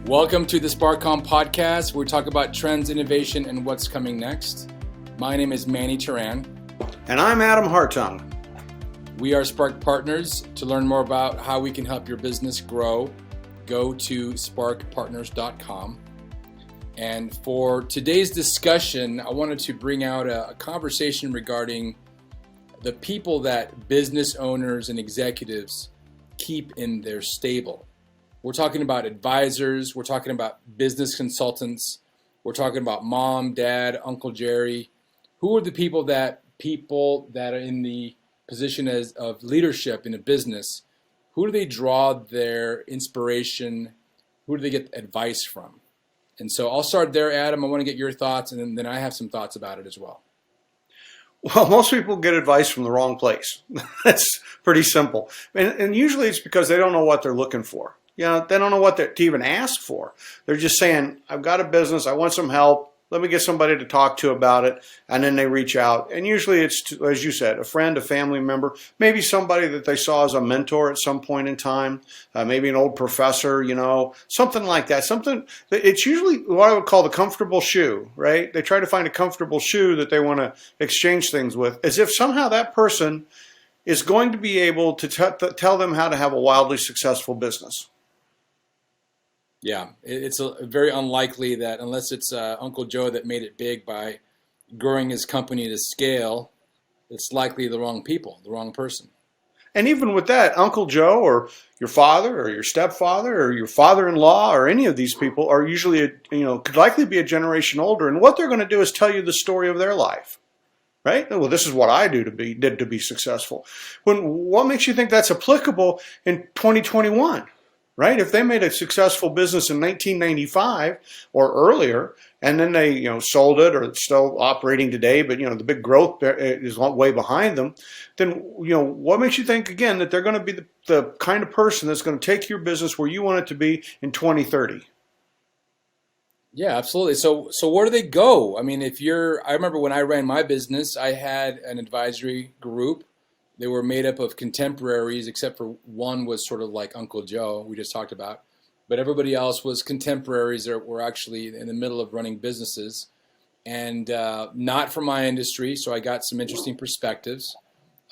Welcome to the SparkCom podcast, where we talk about trends, innovation, and what's coming next. My name is Manny Turan. And I'm Adam Hartung. We are Spark Partners. To learn more about how we can help your business grow, go to sparkpartners.com. And for today's discussion, I wanted to bring out a conversation regarding the people that business owners and executives keep in their stable. We're talking about advisors, we're talking about business consultants, we're talking about mom, dad, Uncle Jerry. Who are the people that are in the position of leadership in a business? Who do they draw their inspiration? Who do they get advice from? And so I'll start there, Adam. I want to get your thoughts, and then I have some thoughts about it as well. Well, most people get advice from the wrong place. That's pretty simple. And usually it's because they don't know what they're looking for. They don't know what to even ask for. They're just saying, I've got a business, I want some help, let me get somebody to talk to about it, and then they reach out. And usually it's, as you said, a friend, a family member, maybe somebody that they saw as a mentor at some point in time, maybe an old professor, something like that. It's usually what I would call the comfortable shoe, right? They try to find a comfortable shoe that they want to exchange things with, as if somehow that person is going to be able to tell them how to have a wildly successful business. Yeah, it's very unlikely that unless it's Uncle Joe that made it big by growing his company to scale, it's likely the wrong people, the wrong person. And even with that, Uncle Joe or your father or your stepfather or your father-in-law or any of these people are usually, could likely be a generation older. And what they're going to do is tell you the story of their life, right? Well, this is what I did to be successful. What makes you think that's applicable in 2021? Right? If they made a successful business in 1995 or earlier, and then they, sold it, or it's still operating today, but the big growth is way behind them, then what makes you think again that they're going to be the kind of person that's going to take your business where you want it to be in 2030? Yeah, absolutely. So where do they go? I mean, I remember when I ran my business, I had an advisory group. They were made up of contemporaries, except for one was sort of like Uncle Joe, we just talked about. But everybody else was contemporaries that were actually in the middle of running businesses, and not from my industry, so I got some interesting perspectives.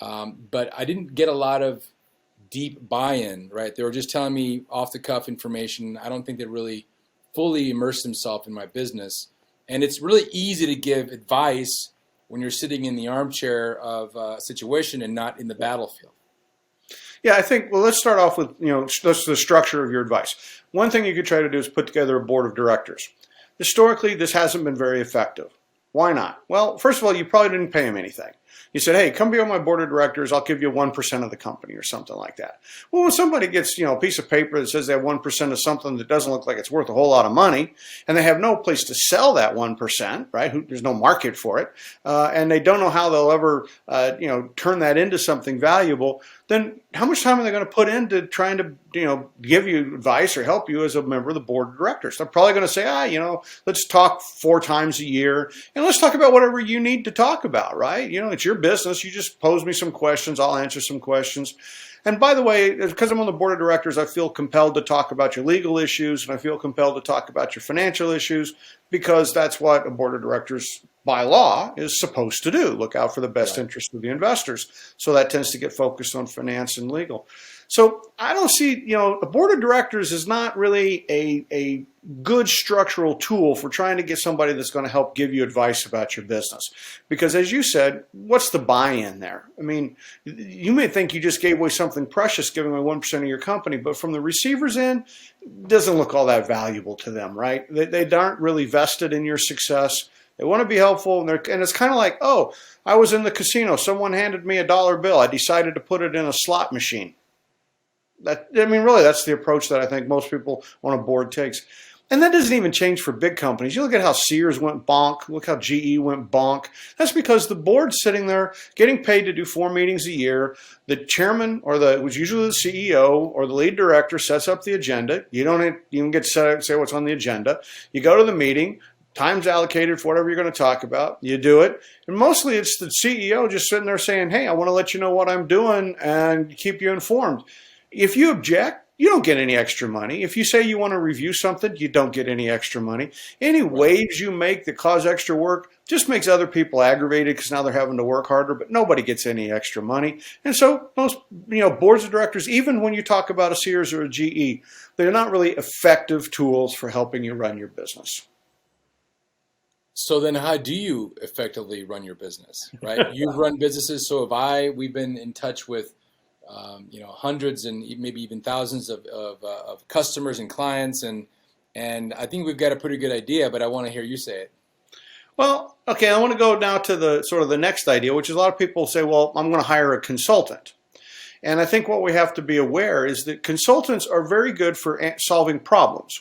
But I didn't get a lot of deep buy-in, right? They were just telling me off-the-cuff information. I don't think they really fully immersed themselves in my business. And it's really easy to give advice when you're sitting in the armchair of a situation and not in the battlefield. Yeah, I think, let's start off with, that's the structure of your advice. One thing you could try to do is put together a board of directors. Historically, this hasn't been very effective. Why not? Well, first of all, you probably didn't pay them anything. You said, hey, come be on my board of directors. I'll give you 1% of the company or something like that. Well, when somebody gets, a piece of paper that says they have 1% of something that doesn't look like it's worth a whole lot of money, and they have no place to sell that 1%, right? There's no market for it, and they don't know how they'll ever, turn that into something valuable, then how much time are they going to put into trying to, give you advice or help you as a member of the board of directors? They're probably going to say, let's talk 4 times a year, and let's talk about whatever you need to talk about, right? It's your business. You just pose me some questions. I'll answer some questions. And by the way, because I'm on the board of directors, I feel compelled to talk about your legal issues, and I feel compelled to talk about your financial issues, because that's what a board of directors by law is supposed to do. Look out for the best interest of the investors. So that tends to get focused on finance and legal. So I don't see, a board of directors is not really a good structural tool for trying to get somebody that's going to help give you advice about your business. Because as you said, what's the buy-in there? I mean, you may think you just gave away something precious giving away 1% of your company, but from the receiver's end, it doesn't look all that valuable to them, right? They aren't really vested in your success. They want to be helpful, and it's kind of like, oh, I was in the casino. Someone handed me a dollar bill. I decided to put it in a slot machine. Really, that's the approach that I think most people on a board takes. And that doesn't even change for big companies. You look at how Sears went bonk. Look how GE went bonk. That's because the board's sitting there getting paid to do 4 meetings a year. The chairman, which usually the CEO or the lead director, sets up the agenda. You don't even get to say what's on the agenda. You go to the meeting. Time's allocated for whatever you're going to talk about. You do it. And mostly it's the CEO just sitting there saying, hey, I want to let you know what I'm doing and keep you informed. If you object, you don't get any extra money. If you say you want to review something, you don't get any extra money. Any waves you make that cause extra work just makes other people aggravated because now they're having to work harder, but nobody gets any extra money. And so most, boards of directors, even when you talk about a Sears or a GE, they're not really effective tools for helping you run your business. So then how do you effectively run your business, right? You've run businesses. So we've been in touch with hundreds and maybe even thousands of customers and clients, and I think we've got a pretty good idea, but I want to hear you say it. Well, okay, I want to go now to the sort of the next idea, which is a lot of people say, well, I'm going to hire a consultant. And I think what we have to be aware is that consultants are very good for solving problems.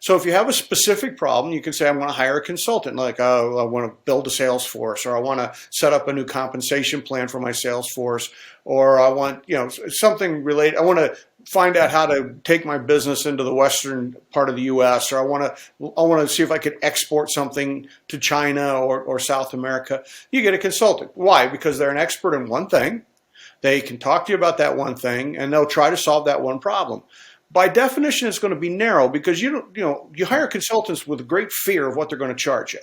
So if you have a specific problem, you can say, I'm going to hire a consultant, like, oh, I want to build a sales force, or I want to set up a new compensation plan for my sales force, or I want, something related. I want to find out how to take my business into the western part of the U.S., or I want to see if I could export something to China or South America. You get a consultant. Why? Because they're an expert in one thing. They can talk to you about that one thing, and they'll try to solve that one problem. By definition, it's going to be narrow because you hire consultants with a great fear of what they're going to charge you.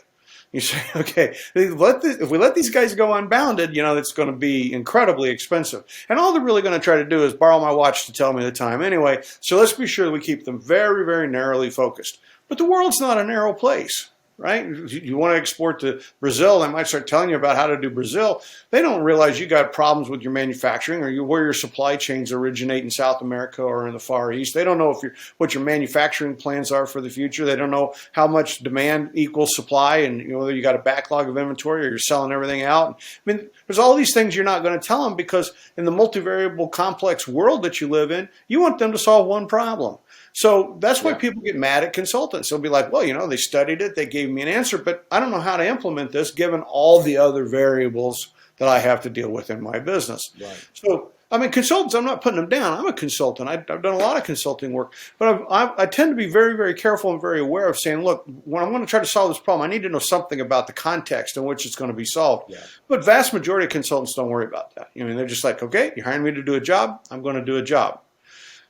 You say, okay, if we let these guys go unbounded, it's going to be incredibly expensive. And all they're really going to try to do is borrow my watch to tell me the time anyway. So let's be sure that we keep them very, very narrowly focused. But the world's not a narrow place. Right? You want to export to Brazil, they might start telling you about how to do Brazil. They don't realize you got problems with your manufacturing or where your supply chains originate in South America or in the Far East. They don't know what your manufacturing plans are for the future. They don't know how much demand equals supply and whether you got a backlog of inventory or you're selling everything out. I mean, there's all these things you're not going to tell them because in the multivariable complex world that you live in, you want them to solve one problem. So that's why people get mad at consultants. They'll be like, well, they studied it, they gave me an answer, but I don't know how to implement this given all the other variables that I have to deal with in my business. Right. So, consultants, I'm not putting them down. I'm a consultant. I've done a lot of consulting work, but I tend to be very, very careful and very aware of saying, look, when I'm going to try to solve this problem, I need to know something about the context in which it's going to be solved. Yeah. But vast majority of consultants don't worry about that. They're just like, okay, you're hiring me to do a job, I'm going to do a job.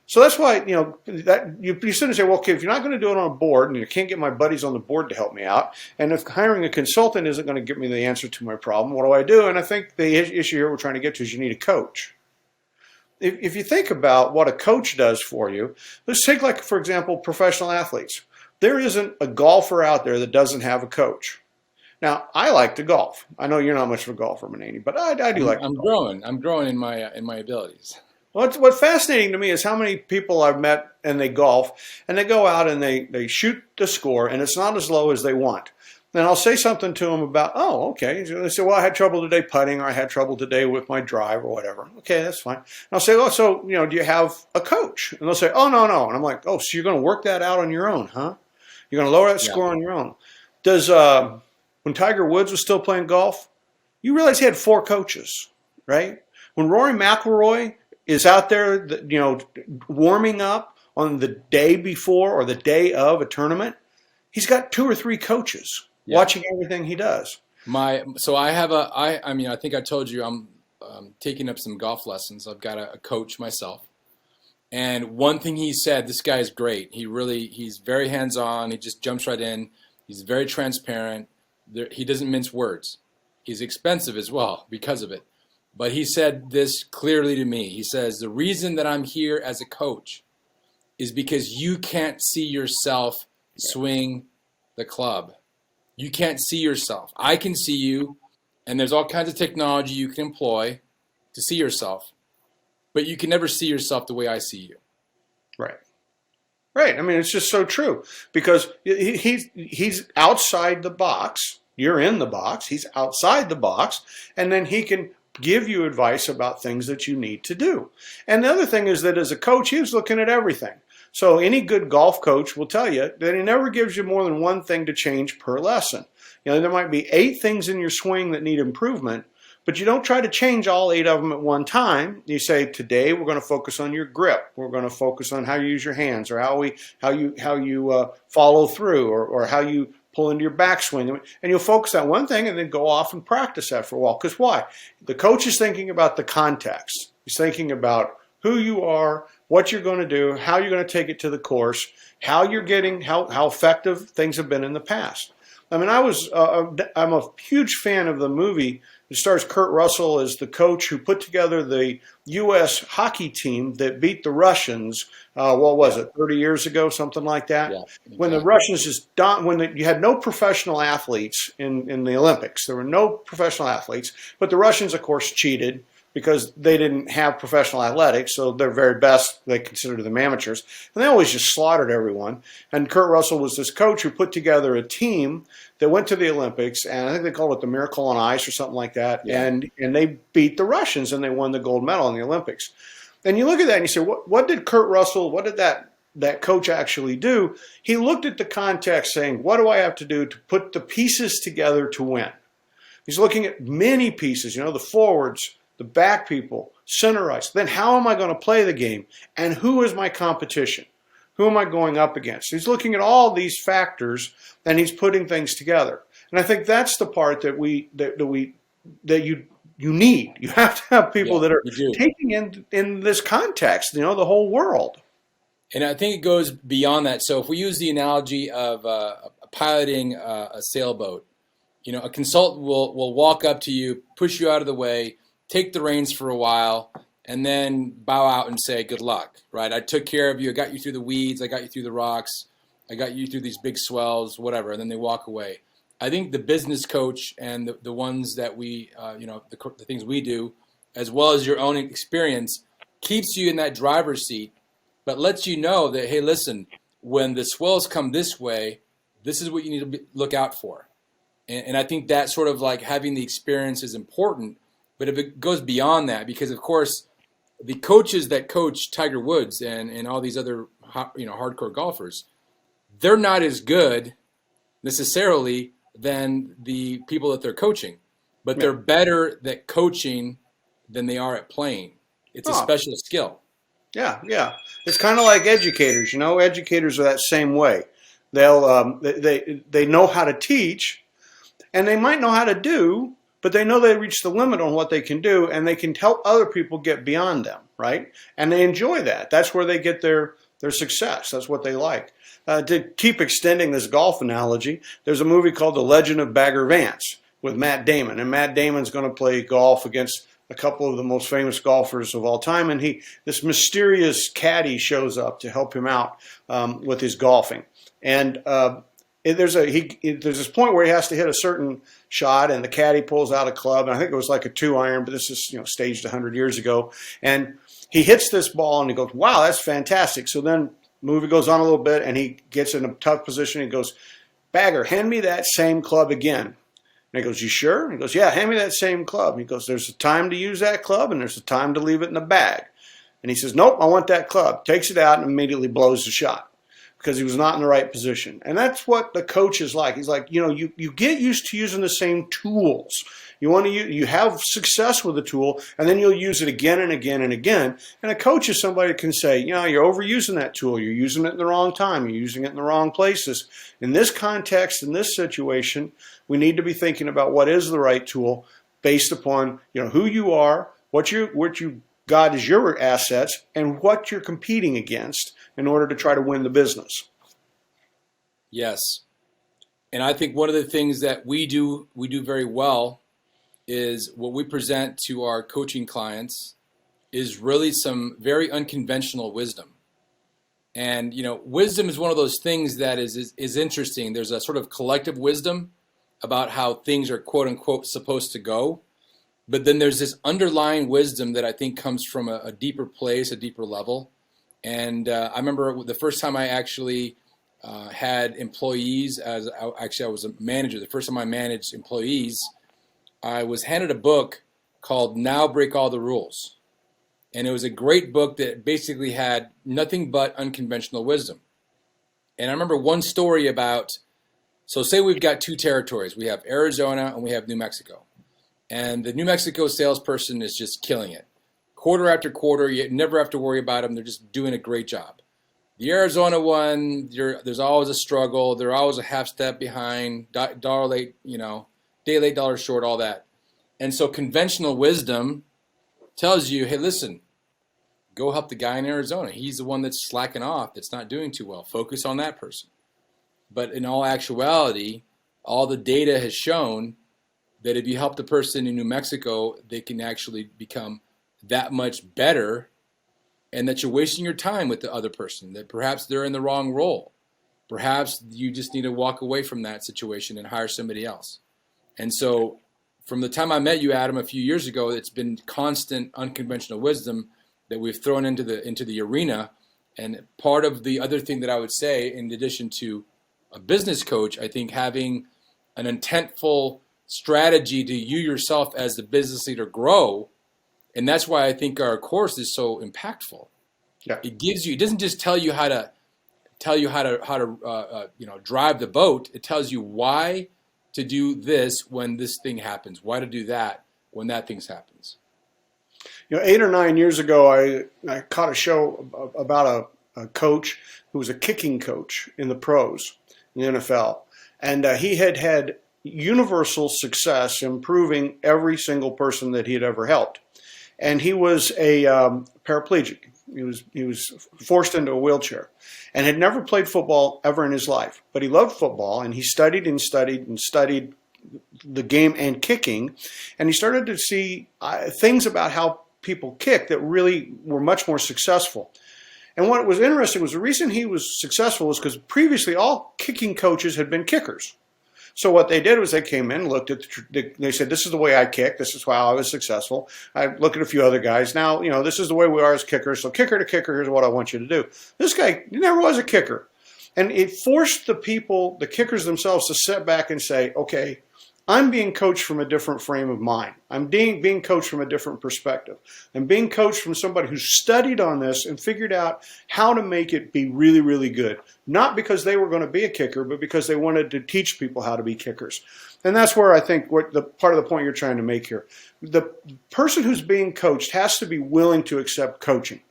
So that's why, that you sit and say, well, okay, if you're not going to do it on a board, and you can't get my buddies on the board to help me out, and if hiring a consultant isn't going to give me the answer to my problem, what do I do? And I think the issue here we're trying to get to is you need a coach. If you think about what a coach does for you, let's take, like, for example, professional athletes. There isn't a golfer out there that doesn't have a coach. Now, I like to golf. I know you're not much of a golfer, Manani, but I do like to golf. I'm growing in my abilities. What's fascinating to me is how many people I've met and they golf and they go out and they shoot the score and it's not as low as they want. Then I'll say something to them about, oh, okay. So they say, well, I had trouble today putting, or I had trouble today with my drive or whatever. Okay, that's fine. And I'll say, oh, so, do you have a coach? And they'll say, oh, no. And I'm like, oh, so you're going to work that out on your own, huh? You're going to lower that score on your own. When Tiger Woods was still playing golf, you realize he had 4 coaches, right? When Rory McIlroy is out there, warming up on the day before or the day of a tournament, he's got 2 or 3 coaches watching everything he does. I think I told you I'm taking up some golf lessons. I've got a coach myself. And one thing he said, this guy's great. He's very hands-on. He just jumps right in. He's very transparent. He doesn't mince words. He's expensive as well because of it. But he said this clearly to me. He says, the reason that I'm here as a coach is because you can't see yourself swing the club. You can't see yourself. I can see you, and there's all kinds of technology you can employ to see yourself. But you can never see yourself the way I see you. Right. Right. It's just so true. Because he's outside the box. You're in the box. He's outside the box. And then he can give you advice about things that you need to do. And the other thing is that as a coach, he was looking at everything. So any good golf coach will tell you that he never gives you more than one thing to change per lesson. There might be 8 things in your swing that need improvement, but you don't try to change all 8 of them at one time. You say, today we're going to focus on your grip. We're going to focus on how you use your hands, or how you follow through, or how you pull into your backswing, and you'll focus on one thing and then go off and practice that for a while. Because why? The coach is thinking about the context. He's thinking about who you are, what you're going to do, how you're going to take it to the course, how effective things have been in the past. I mean, I'm a huge fan of the movie. It stars Kurt Russell as the coach who put together the U.S. hockey team that beat the Russians. What was it, 30 years ago, something like that? Yeah, exactly. When the Russians you had no professional athletes in the Olympics. There were no professional athletes, but the Russians, of course, cheated because they didn't have professional athletics, so their very best they considered them amateurs, and they always just slaughtered everyone. And Kurt Russell was this coach who put together a team that went to the Olympics, and I think they called it the Miracle on Ice or something like that, Yeah. and they beat the Russians, and they won the gold medal in the Olympics. And you look at that and you say, what did Kurt Russell, what did that coach actually do? He looked at the context saying, what do I have to do to put the pieces together to win? He's looking at many pieces, the forwards, the back people, center ice. Then how am I going to play the game? And who is my competition? Who am I going up against? He's looking at all these factors and he's putting things together. And I think that's the part that you need. You have to have people that are taking in this context, the whole world. And I think it goes beyond that. So if we use the analogy of piloting a sailboat, a consultant will walk up to you, push you out of the way, take the reins for a while, and then bow out and say, good luck, right? I took care of you. I got you through the weeds. I got you through the rocks. I got you through these big swells, whatever. And then they walk away. I think the business coach and the ones that we, the things we do, as well as your own experience, keeps you in that driver's seat, but lets you know that, hey, listen, when the swells come this way, this is what you need to look out for. And I think that sort of like having the experience is important. But if it goes beyond that, because of course, the coaches that coach Tiger Woods and all these other hardcore golfers, they're not as good necessarily than the people that they're coaching, but they're better at coaching than they are at playing. It's a special skill. Yeah. It's kind of like educators. Educators are that same way. They'll they know how to teach, and they might know how to do. But they know they reach the limit on what they can do, and they can help other people get beyond them, right? And they enjoy that. That's where they get their success. That's what they like. To keep extending this golf analogy, there's a movie called The Legend of Bagger Vance with Matt Damon. And Matt Damon's going to play golf against a couple of the most famous golfers of all time. And this mysterious caddy shows up to help him out with his golfing. And there's this point where he has to hit a certain shot, and the caddy pulls out a club, and I think it was like a 2-iron, but this is staged 100 years ago. And he hits this ball, and he goes, "Wow, that's fantastic!" So then the movie goes on a little bit, and he gets in a tough position. He goes, "Bagger, hand me that same club again." And he goes, "You sure?" And he goes, "Yeah, hand me that same club." And he goes, "There's a time to use that club, and there's a time to leave it in the bag." And he says, "Nope, I want that club." Takes it out and immediately blows the shot, because he was not in the right position. And that's what the coach is like. He's like, you get used to using the same tools. You have success with the tool, and then you'll use it again and again and again. And a coach is somebody that can say, you're overusing that tool. You're using it in the wrong time. You're using it in the wrong places. In this context, in this situation, we need to be thinking about what is the right tool based upon, who you are, what you got as your assets, and what you're competing against in order to try to win the business. Yes. And I think one of the things that we do very well is what we present to our coaching clients is really some very unconventional wisdom. And, wisdom is one of those things that is interesting. There's a sort of collective wisdom about how things are quote unquote supposed to go. But then there's this underlying wisdom that I think comes from a deeper place, a deeper level. And I remember the first time I actually had employees, I was a manager. The first time I managed employees, I was handed a book called Now Break All the Rules. And it was a great book that basically had nothing but unconventional wisdom. And I remember one story about, so say we've got two territories. We have Arizona and we have New Mexico. And the New Mexico salesperson is just killing it. Quarter after quarter, you never have to worry about them. They're just doing a great job. The Arizona one, there's always a struggle. They're always a half step behind, dollar late, day late, dollar short, all that. And so conventional wisdom tells you, hey, listen, Go help the guy in Arizona. He's the one that's slacking off, that's not doing too well. Focus on that person. But in all actuality, all the data has shown that if you help the person in New Mexico, they can actually become that much better, and that you're wasting your time with the other person, that perhaps they're in the wrong role. Perhaps you just need to walk away from that situation and hire somebody else. And so from the time I met you, Adam, a few years ago, it's been constant unconventional wisdom that we've thrown into the arena. And part of the other thing that I would say, in addition to a business coach, I think having an intentful strategy to you yourself as the business leader grow. And that's why I think our course is so impactful. Yeah. It doesn't just tell you how to drive the boat. It tells you why to do this when this thing happens, why to do that when that thing happens. 8 or 9 years ago, I caught a show about a coach who was a kicking coach in the pros, in the NFL. And he had universal success improving every single person that he had ever helped. And he was a paraplegic. He was forced into a wheelchair and had never played football ever in his life. But he loved football, and he studied the game and kicking. And he started to see things about how people kick that really were much more successful. And what was interesting was the reason he was successful was because previously all kicking coaches had been kickers. So what they did was they came in, looked at, they said, this is the way I kick. This is how I was successful. I look at a few other guys. Now, this is the way we are as kickers. So kicker to kicker, here's what I want you to do. This guy never was a kicker. And it forced the kickers themselves, to sit back and say, okay, I'm being coached from a different frame of mind. I'm being coached from a different perspective. I'm being coached from somebody who's studied on this and figured out how to make it be really, really good. Not because they were going to be a kicker, but because they wanted to teach people how to be kickers. And that's where I think what the part of the point you're trying to make here. The person who's being coached has to be willing to accept coaching.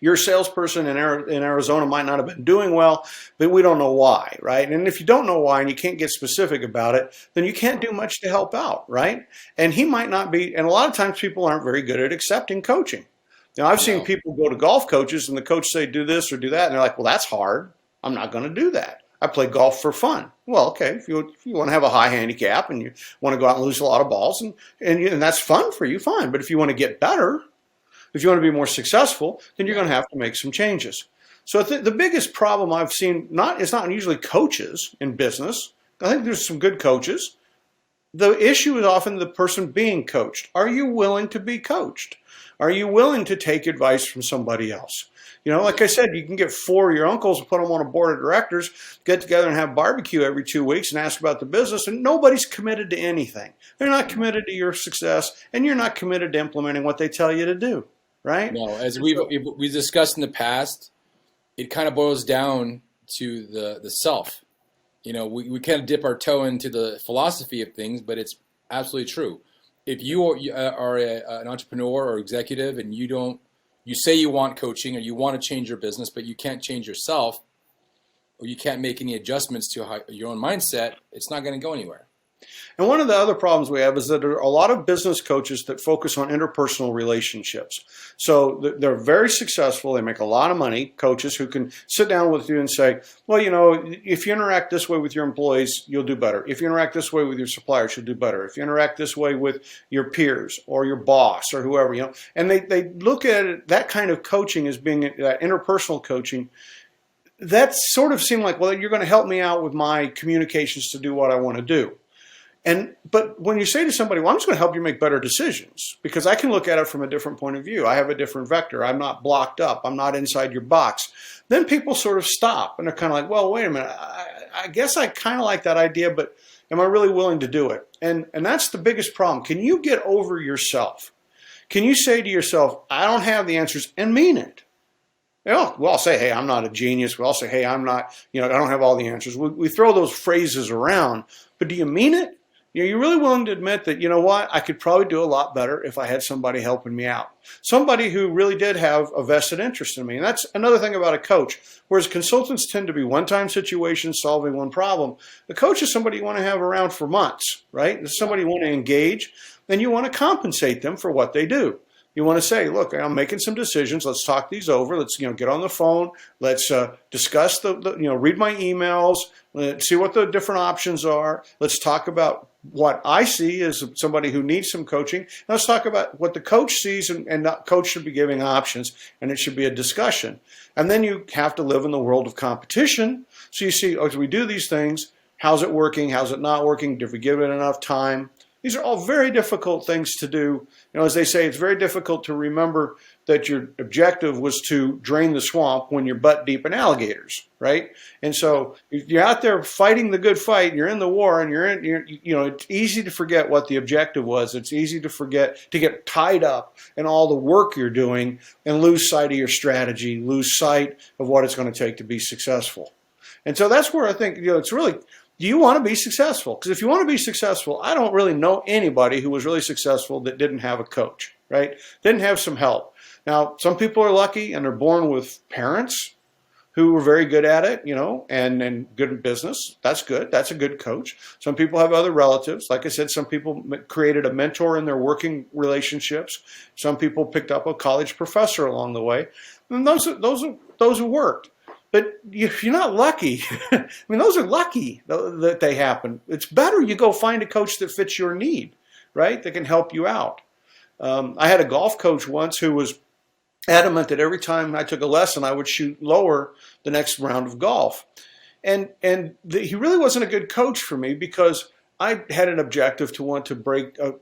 Your salesperson in Arizona might not have been doing well, but we don't know why, right? And if you don't know why and you can't get specific about it, then you can't do much to help out, right? And he might not be, and a lot of times people aren't very good at accepting coaching. I've seen people go to golf coaches and the coach say, do this or do that. And they're like, well, that's hard. I'm not going to do that. I play golf for fun. Well, okay, if you want to have a high handicap and you want to go out and lose a lot of balls and that's fun for you, fine. But if you want to get better, if you want to be more successful, then you're going to have to make some changes. So the biggest problem I've seen is not usually coaches in business. I think there's some good coaches. The issue is often the person being coached. Are you willing to be coached? Are you willing to take advice from somebody else? Like I said, you can get 4 of your uncles and put them on a board of directors, get together and have barbecue every 2 weeks and ask about the business, and nobody's committed to anything. They're not committed to your success, and you're not committed to implementing what they tell you to do. Right? No, as we've discussed in the past, it kind of boils down to the self. We kind of dip our toe into the philosophy of things, but it's absolutely true. If you are an entrepreneur or executive and you say you want coaching or you want to change your business, but you can't change yourself, or you can't make any adjustments to your own mindset, it's not going to go anywhere. And one of the other problems we have is that there are a lot of business coaches that focus on interpersonal relationships. So they're very successful. They make a lot of money, coaches who can sit down with you and say, well, if you interact this way with your employees, you'll do better. If you interact this way with your suppliers, you'll do better. If you interact this way with your peers or your boss or whoever, and they look at it, that kind of coaching as being that interpersonal coaching. That sort of seemed like, well, you're going to help me out with my communications to do what I want to do. But when you say to somebody, well, I'm just going to help you make better decisions because I can look at it from a different point of view. I have a different vector. I'm not blocked up. I'm not inside your box. Then people sort of stop and they're kind of like, well, wait a minute. I guess I kind of like that idea, but am I really willing to do it? And that's the biggest problem. Can you get over yourself? Can you say to yourself, I don't have the answers, and mean it? We'll all say, hey, I'm not a genius. We'll all say, hey, I'm not, I don't have all the answers. We throw those phrases around, but do you mean it? You're really willing to admit that, I could probably do a lot better if I had somebody helping me out. Somebody who really did have a vested interest in me. And that's another thing about a coach. Whereas consultants tend to be one-time situations solving one problem. The coach is somebody you want to have around for months, right? It's somebody you want to engage, and you want to compensate them for what they do. You want to say, look, I'm making some decisions. Let's talk these over. Let's, get on the phone. Let's discuss read my emails. Let's see what the different options are. Let's talk about what I see as somebody who needs some coaching. Let's talk about what the coach sees, and the coach should be giving options, and it should be a discussion. And then you have to live in the world of competition. So you see, as we do these things, how's it working? How's it not working? Did we give it enough time? These are all very difficult things to do. As they say, it's very difficult to remember that your objective was to drain the swamp when you're butt deep in alligators, right? And so if you're out there fighting the good fight, you're in the war, and it's easy to forget what the objective was. It's easy to forget, to get tied up in all the work you're doing and lose sight of your strategy, lose sight of what it's going to take to be successful. And so that's where I think, it's really, do you want to be successful? Because if you want to be successful, I don't really know anybody who was really successful that didn't have a coach, right? Didn't have some help. Now, some people are lucky and they're born with parents who were very good at it, and good in business. That's good. That's a good coach. Some people have other relatives. Like I said, some people created a mentor in their working relationships. Some people picked up a college professor along the way. And those have worked. But if you're not lucky, those are lucky that they happen. It's better you go find a coach that fits your need, right? That can help you out. I had a golf coach once who was adamant that every time I took a lesson, I would shoot lower the next round of golf. And he really wasn't a good coach for me, because I had an objective to want to break a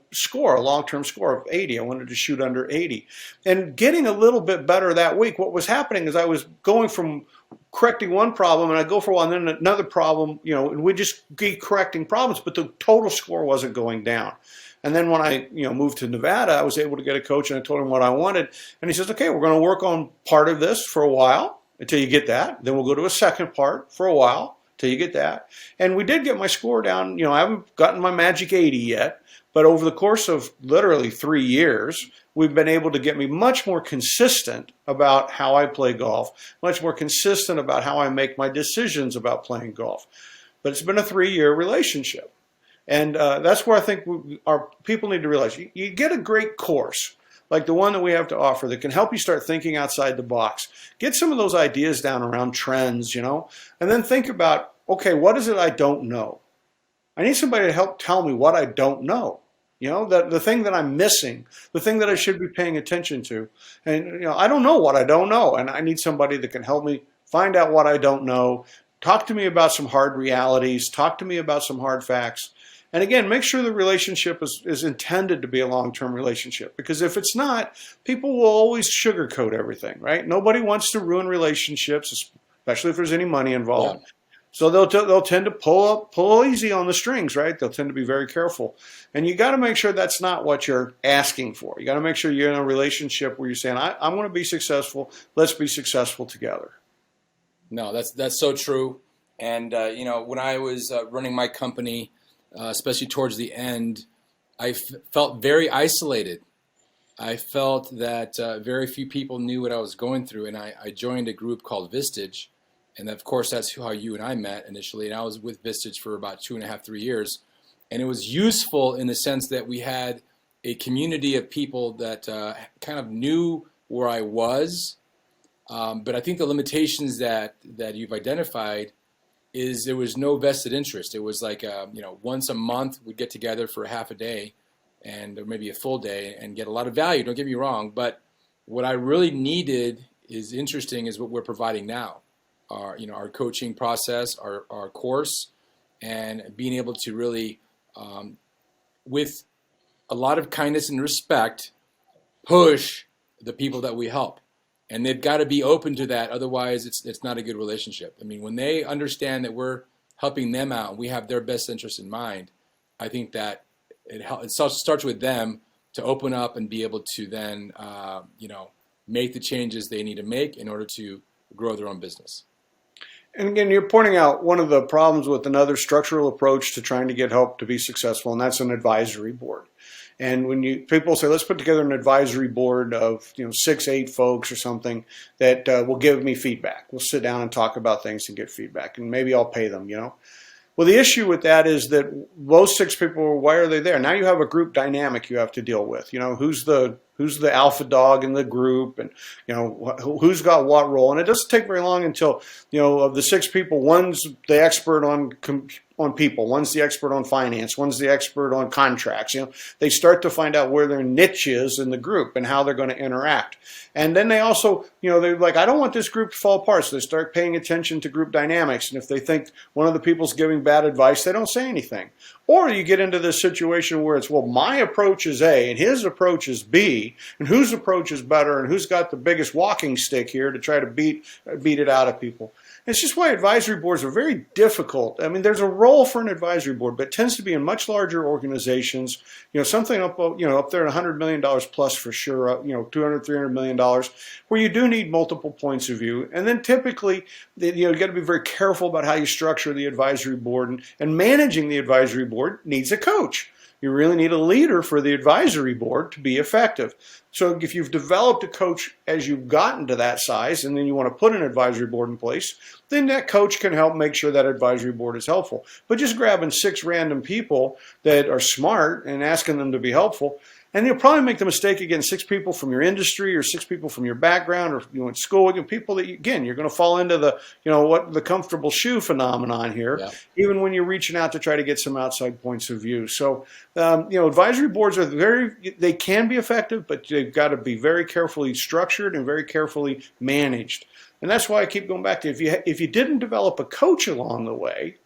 long-term score of 80. I wanted to shoot under 80. And getting a little bit better that week, what was happening is I was going from correcting one problem, and I'd go for a while, and then another problem, and we'd just keep correcting problems, but the total score wasn't going down. And then when I, moved to Nevada, I was able to get a coach, and I told him what I wanted. And he says, okay, we're going to work on part of this for a while until you get that. Then we'll go to a second part for a while till you get that. And we did get my score down. I haven't gotten my magic 80 yet, but over the course of literally 3 years, we've been able to get me much more consistent about how I play golf, much more consistent about how I make my decisions about playing golf. But it's been a 3-year relationship. And that's where I think our people need to realize, you get a great course like the one that we have to offer that can help you start thinking outside the box. Get some of those ideas down around trends, and then think about, okay, what is it I don't know? I need somebody to help tell me what I don't know. The thing that I'm missing, the thing that I should be paying attention to. And, I don't know what I don't know. And I need somebody that can help me find out what I don't know. Talk to me about some hard realities. Talk to me about some hard facts. And again, make sure the relationship is intended to be a long-term relationship. Because if it's not, people will always sugarcoat everything, right? Nobody wants to ruin relationships, especially if there's any money involved. Yeah. So they'll tend to pull easy on the strings, right? They'll tend to be very careful. And you got to make sure that's not what you're asking for. You got to make sure you're in a relationship where you're saying, I want to be successful. Let's be successful together. No, that's so true. And, when I was running my company, especially towards the end, I felt very isolated. I felt that very few people knew what I was going through. And I joined a group called Vistage. And of course, that's how you and I met initially. And I was with Vistage for about 2.5, 3 years. And it was useful in the sense that we had a community of people that kind of knew where I was. But I think the limitations that you've identified is there was no vested interest. It was like, once a month we'd get together for half a day or maybe a full day and get a lot of value. Don't get me wrong. But what I really needed is what we're providing now. Our coaching process, our course, and being able to really, with a lot of kindness and respect, push the people that we help. And they've got to be open to that. Otherwise, it's not a good relationship. I mean, when they understand that we're helping them out and we have their best interest in mind, I think that it starts with them to open up and be able to then, make the changes they need to make in order to grow their own business. And again, you're pointing out one of the problems with another structural approach to trying to get help to be successful, and that's an advisory board. And when people say, let's put together an advisory board of 6, 8 folks or something that will give me feedback. We'll sit down and talk about things and get feedback, and maybe I'll pay them, Well, the issue with that is that those 6 people, why are they there? Now you have a group dynamic you have to deal with. Who's the Who's the alpha dog in the group, and who's got what role. And it doesn't take very long until of the 6 people, one's the expert on people, one's the expert on finance, one's the expert on contracts. They start to find out where their niche is in the group and how they're going to interact. And then they also, they're like, I don't want this group to fall apart. So they start paying attention to group dynamics. And if they think one of the people's giving bad advice, they don't say anything. Or you get into this situation where it's, well, my approach is A and his approach is B, and whose approach is better and who's got the biggest walking stick here to try to beat it out of people. It's just why advisory boards are very difficult. I mean, there's a role for an advisory board, but it tends to be in much larger organizations, something up there at $100 million plus for sure, $200, $300 million, where you do need multiple points of view. And then typically, you got to be very careful about how you structure the advisory board, and managing the advisory board needs a coach. You really need a leader for the advisory board to be effective. So if you've developed a coach as you've gotten to that size, and then you want to put an advisory board in place, then that coach can help make sure that advisory board is helpful. But just grabbing 6 random people that are smart and asking them to be helpful, and you'll probably make the mistake of getting 6 people from your industry or 6 people from your background, or in school, people that, again, you're going to fall into the, what the comfortable shoe phenomenon here, even when you're reaching out to try to get some outside points of view. So, advisory boards they can be effective, but they've got to be very carefully structured and very carefully managed. And that's why I keep going back to, if you didn't develop a coach along the way,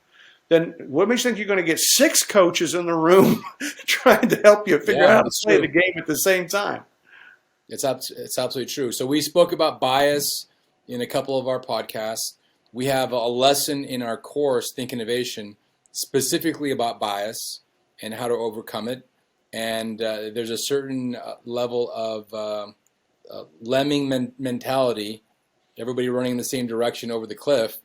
then what makes you think you're going to get 6 coaches in the room trying to help you figure out how to play the game at the same time? It's absolutely true. So we spoke about bias in a couple of our podcasts. We have a lesson in our course, Think Innovation, specifically about bias and how to overcome it. And there's a certain level of lemming mentality, everybody running in the same direction over the cliff,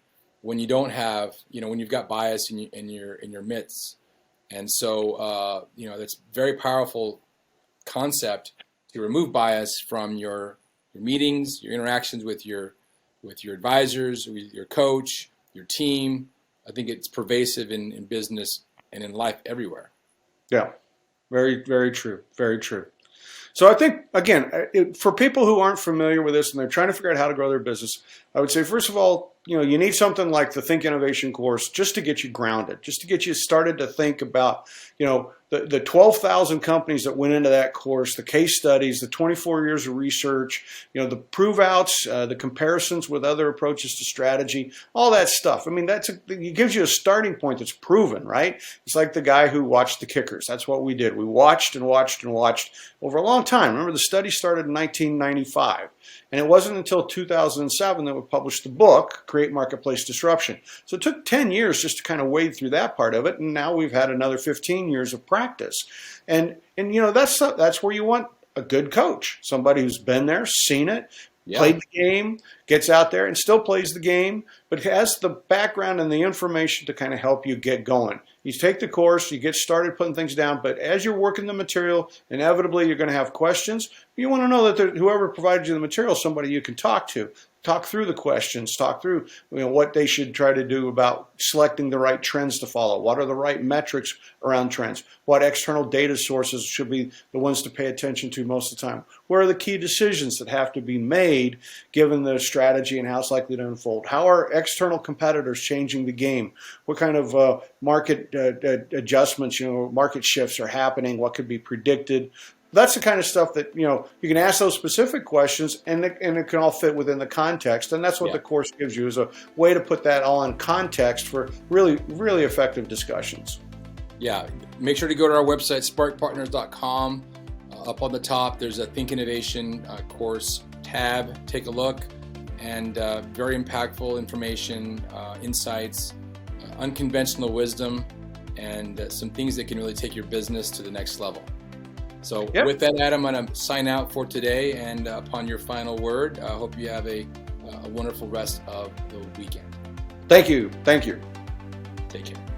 when you don't have, when you've got bias in your midst. And so, that's a very powerful concept to remove bias from your meetings, your interactions with your advisors, with your coach, your team. I think it's pervasive in business and in life everywhere. Yeah, very, very true. Very true. So I think, again, for people who aren't familiar with this and they're trying to figure out how to grow their business, I would say, first of all, you need something like the Think Innovation course just to get you grounded, just to get you started to think about, the 12,000 companies that went into that course, the case studies, the 24 years of research, the prove outs, the comparisons with other approaches to strategy, all that stuff. I mean, it gives you a starting point that's proven, right? It's like the guy who watched the kickers. That's what we did. We watched and watched and watched over a long time. Remember, the study started in 1995. And it wasn't until 2007 that we published the book, Create Marketplace Disruption. So it took 10 years just to kind of wade through that part of it, and now we've had another 15 years of practice. And that's where you want a good coach, somebody who's been there, seen it, played the game, gets out there and still plays the game, but has the background and the information to kind of help you get going. You take the course, you get started putting things down, but as you're working the material, inevitably you're going to have questions. You want to know that whoever provided you the material is somebody you can talk to. Talk through the questions, talk through what they should try to do about selecting the right trends to follow. What are the right metrics around trends? What external data sources should be the ones to pay attention to most of the time? Where are the key decisions that have to be made given the strategy and how it's likely to unfold? How are external competitors changing the game? What kind of market adjustments, market shifts are happening? What could be predicted? That's the kind of stuff that, you can ask those specific questions and it can all fit within the context. And that's what the course gives you, is a way to put that all in context for really, really effective discussions. Yeah. Make sure to go to our website, SparkPartners.com. Up on the top, there's a Think Innovation course tab. Take a look. And very impactful information, insights, unconventional wisdom, and some things that can really take your business to the next level. So with that, Adam, I'm going to sign out for today. And upon your final word, I hope you have a wonderful rest of the weekend. Thank you. Thank you. Take care.